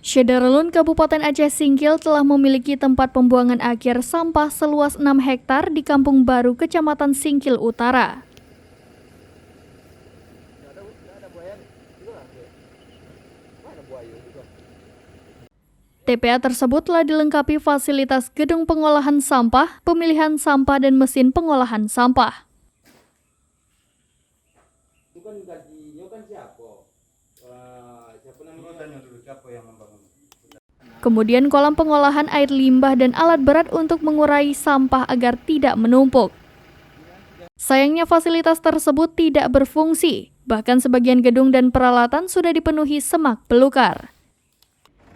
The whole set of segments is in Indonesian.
Syederlun, Kabupaten Aceh Singkil telah memiliki tempat pembuangan akhir sampah seluas 6 hektar di Kampung Baru, Kecamatan Singkil Utara. TPA tersebut telah dilengkapi fasilitas gedung pengolahan sampah, pemilihan sampah, dan mesin pengolahan sampah. Kemudian kolam pengolahan air limbah dan alat berat untuk mengurai sampah agar tidak menumpuk. Sayangnya fasilitas tersebut tidak berfungsi, bahkan sebagian gedung dan peralatan sudah dipenuhi semak belukar.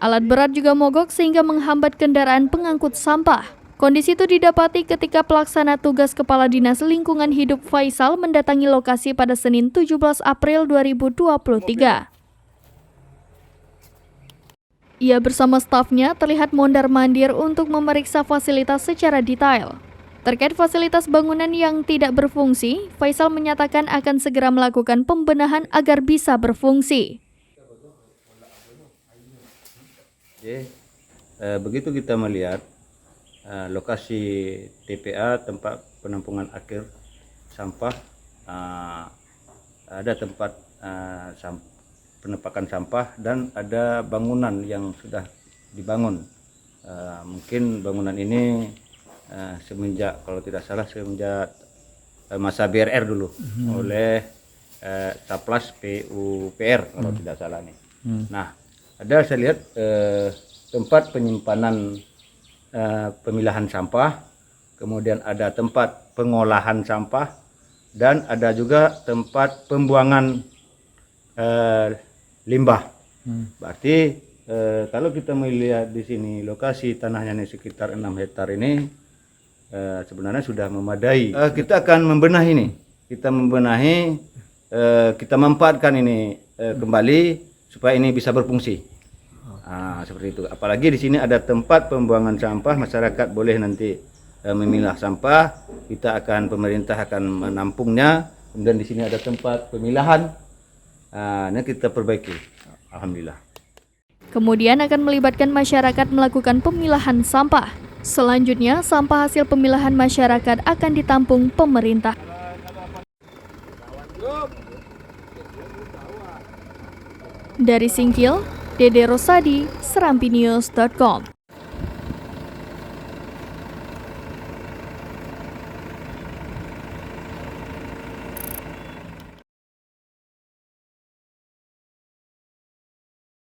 Alat berat juga mogok sehingga menghambat kendaraan pengangkut sampah. Kondisi itu didapati ketika pelaksana tugas Kepala Dinas Lingkungan Hidup Faisal mendatangi lokasi pada Senin 17 April 2023. Ia bersama stafnya terlihat mondar-mandir untuk memeriksa fasilitas secara detail. Terkait fasilitas bangunan yang tidak berfungsi, Faisal menyatakan akan segera melakukan pembenahan agar bisa berfungsi. Begitu kita melihat lokasi TPA, tempat penampungan akhir sampah, ada tempat penepakan sampah dan ada bangunan yang sudah dibangun. Mungkin bangunan ini semenjak, kalau tidak salah, semenjak masa BRR dulu oleh Saplas PUPR kalau tidak salah nih. Nah, ada saya lihat tempat penyimpanan pemilahan sampah, kemudian ada tempat pengolahan sampah, dan ada juga tempat pembuangan limbah. Berarti kalau kita melihat di sini lokasi tanahnya ini sekitar 6 hektar ini sebenarnya sudah memadai. Kita akan membenahi ini. Kita membenahi, kita memanfaatkan ini kembali supaya ini bisa berfungsi. Seperti itu. Apalagi di sini ada tempat pembuangan sampah, masyarakat boleh nanti memilah sampah. Pemerintah akan menampungnya. Kemudian di sini ada tempat pemilahan. Ini kita perbaiki, alhamdulillah. Kemudian akan melibatkan masyarakat melakukan pemilahan sampah. Selanjutnya, sampah hasil pemilahan masyarakat akan ditampung pemerintah. Dari Singkil, Dede Rosadi, serampinews.com.